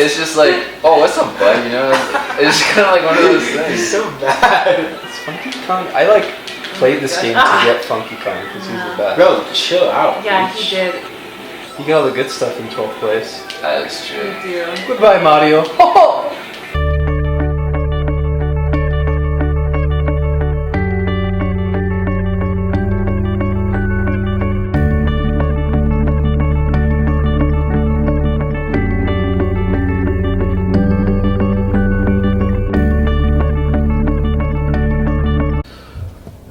it's just like, oh, what's up, bud? You know, it's just kind of like one of those things. He's so bad. It's Funky Kong. I played this game to get Funky Kong because he's the best. Bro, chill out. Yeah, bitch. he did. You get all the good stuff in 12th place. That's true. You do. Goodbye, Mario.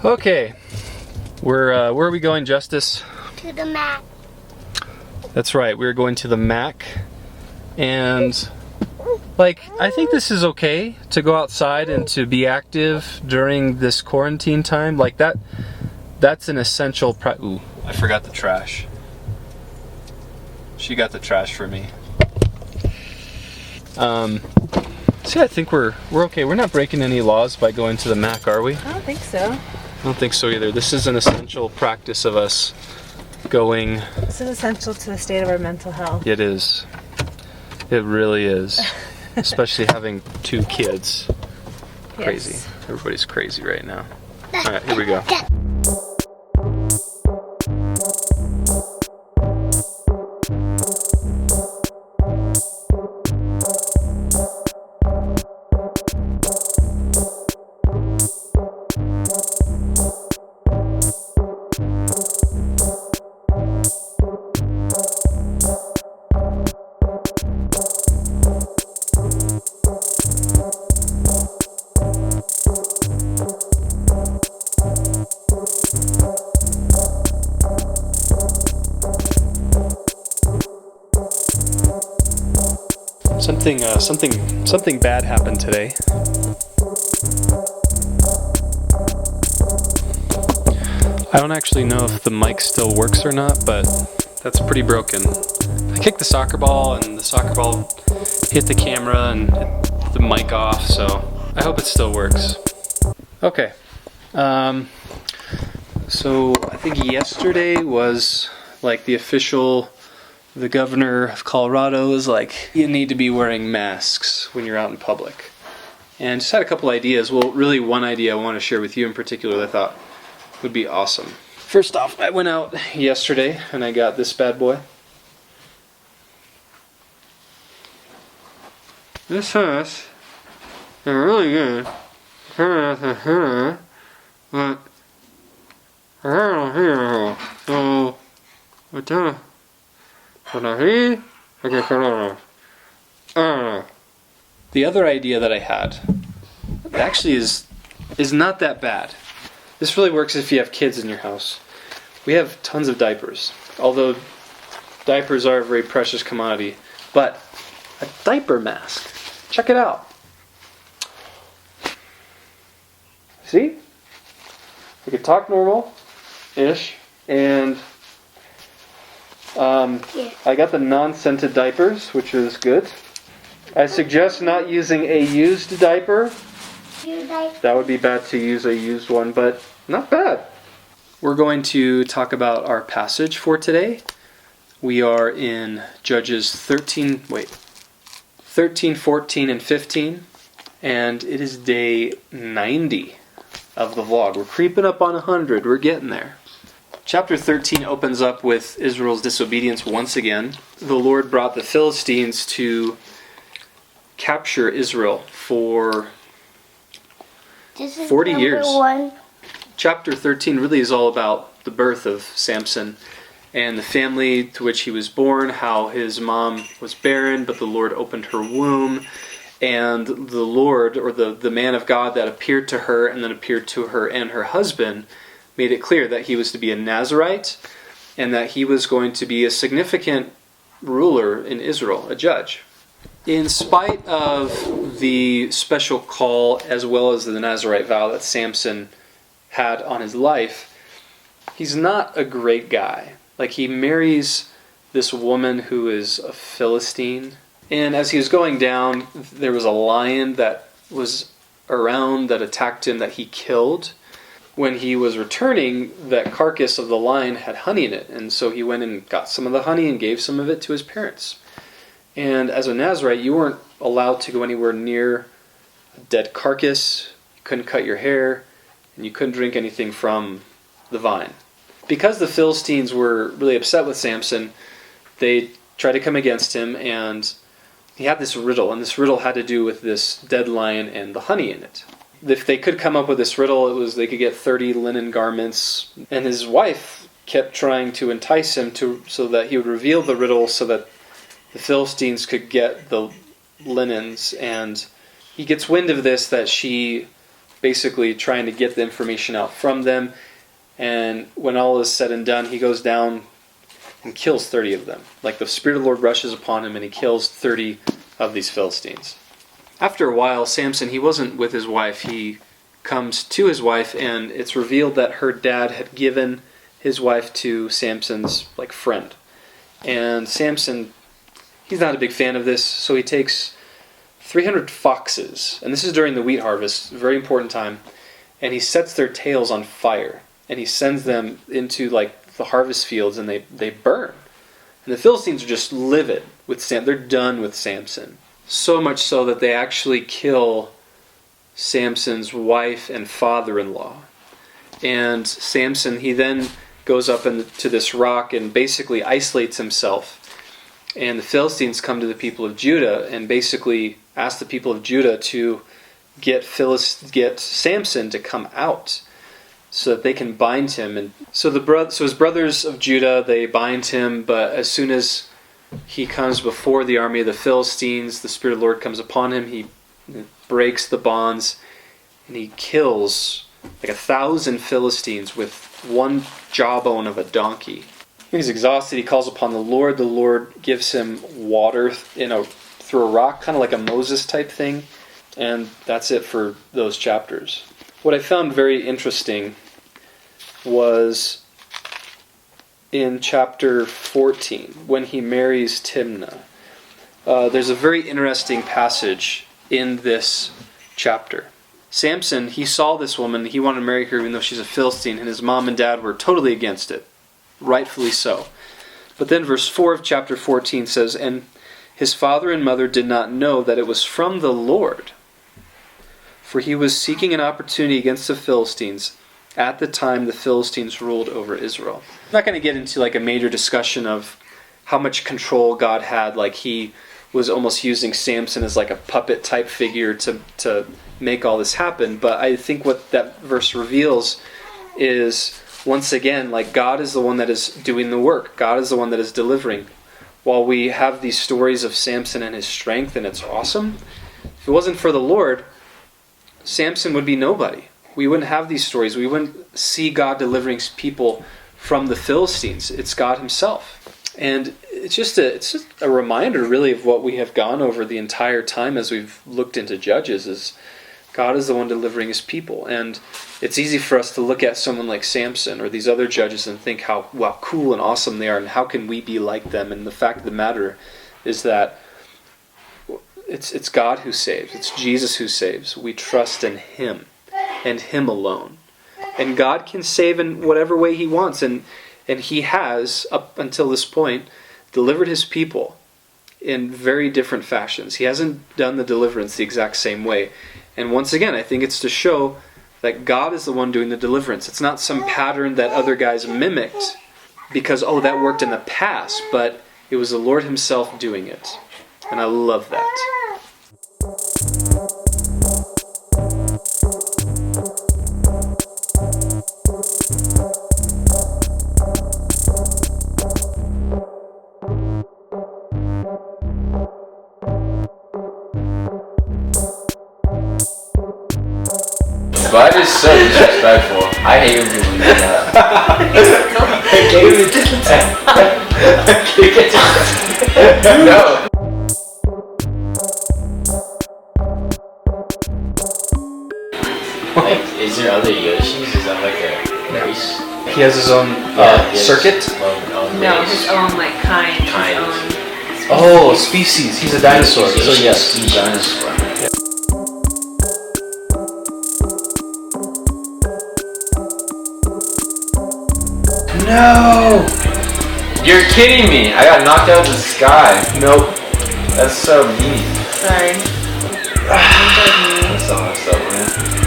Okay, where are we going, Justice? To the Mac. That's right, we're going to the Mac, and I think this is okay to go outside and to be active during this quarantine time. Like that's an essential ooh, I forgot the trash. She got the trash for me. See, I think we're okay. We're not breaking any laws by going to the Mac, are we? I don't think so. I don't think so either. This is an essential practice of us going. This is essential to the state of our mental health. It is. It really is. Especially having 2 kids. Crazy. Yes. Everybody's crazy right now. Alright, here we go. Something bad happened today. I don't actually know if the mic still works or not, but that's pretty broken. I kicked the soccer ball and the soccer ball hit the camera and hit the mic off, so I hope it still works. Okay. So I think yesterday was the governor of Colorado was like, you need to be wearing masks when you're out in public. And just had a couple ideas. Well, really one idea I want to share with you in particular that I thought would be awesome. First off, I went out yesterday and I got this bad boy. This hurts. They're really good. But I don't hear so I don't. The other idea that I had actually is not that bad. This really works if you have kids in your house. We have tons of diapers, although diapers are a very precious commodity. But a diaper mask, check it out. See? I could talk normal-ish, and I got the non-scented diapers, which is good. I suggest not using a used diaper. That would be bad to use a used one, but not bad. We're going to talk about our passage for today. We are in Judges 13, 14, and 15. And it is day 90 of the vlog. We're creeping up on 100. We're getting there. Chapter 13 opens up with Israel's disobedience once again. The Lord brought the Philistines to capture Israel for 40 years. Chapter 13 really is all about the birth of Samson and the family to which he was born, how his mom was barren, but the Lord opened her womb, and the Lord, or the man of God that appeared to her and then appeared to her and her husband, made it clear that he was to be a Nazirite and that he was going to be a significant ruler in Israel, a judge. In spite of the special call as well as the Nazirite vow that Samson had on his life, he's not a great guy. Like, he marries this woman who is a Philistine, and as he was going down, there was a lion that was around that attacked him that he killed. When he was returning, that carcass of the lion had honey in it, and so he went and got some of the honey and gave some of it to his parents. And as a Nazirite, you weren't allowed to go anywhere near a dead carcass, you couldn't cut your hair, and you couldn't drink anything from the vine. Because the Philistines were really upset with Samson, they tried to come against him, and he had this riddle, and this riddle had to do with this dead lion and the honey in it. If they could come up with this riddle, it was they could get 30 linen garments, and his wife kept trying to entice him so that he would reveal the riddle so that the Philistines could get the linens, and he gets wind of this, that she basically trying to get the information out from them, and when all is said and done, he goes down and kills 30 of them. Like the Spirit of the Lord rushes upon him and he kills 30 of these Philistines. After a while, Samson, he wasn't with his wife. He comes to his wife, and it's revealed that her dad had given his wife to Samson's friend. And Samson, he's not a big fan of this, so he takes 300 foxes, and this is during the wheat harvest, very important time, and he sets their tails on fire, and he sends them into the harvest fields, and they burn. And the Philistines are just livid with Samson. They're done with Samson. So much so that they actually kill Samson's wife and father-in-law. And Samson, he then goes up to this rock and basically isolates himself. And the Philistines come to the people of Judah and basically ask the people of Judah to get Samson to come out so that they can bind him. And so his brothers of Judah, they bind him, but as soon as he comes before the army of the Philistines, the Spirit of the Lord comes upon him, he breaks the bonds, and he kills 1,000 Philistines with one jawbone of a donkey. When he's exhausted, he calls upon the Lord. The Lord gives him water through a rock, kind of like a Moses type thing. And that's it for those chapters. What I found very interesting was in chapter 14, when he marries Timnah. There's a very interesting passage in this chapter. Samson, he saw this woman, he wanted to marry her even though she's a Philistine, and his mom and dad were totally against it. Rightfully so. But then verse 4 of chapter 14 says, "And his father and mother did not know that it was from the Lord, for he was seeking an opportunity against the Philistines at the time the Philistines ruled over Israel." I'm not going to get into a major discussion of how much control God had, he was almost using Samson as a puppet type figure to make all this happen. But I think what that verse reveals is, once again, God is the one that is doing the work. God is the one that is delivering. While we have these stories of Samson and his strength, and it's awesome, if it wasn't for the Lord, Samson would be nobody. We wouldn't have these stories. We wouldn't see God delivering people from the Philistines. It's God himself. And it's just a reminder, really, of what we have gone over the entire time as we've looked into Judges, is God is the one delivering his people. And it's easy for us to look at someone like Samson or these other judges and think how cool and awesome they are, and how can we be like them. And the fact of the matter is that it's God who saves. It's Jesus who saves. We trust in him and him alone. And God can save in whatever way he wants. And he has, up until this point, delivered his people in very different fashions. He hasn't done the deliverance the exact same way. And once again, I think it's to show that God is the one doing the deliverance. It's not some pattern that other guys mimicked because, that worked in the past, but it was the Lord himself doing it. And I love that. Bud is so disrespectful. I hate when people do that. No. Is there other Yoshis? Is that a race? He has his own circuit? No, his own kind. Kind. Oh, species. He's a dinosaur. So yes, he's a dinosaur. No! You're kidding me! I got knocked out of the sky. Nope. That's so mean. Sorry. That's so messed up, man.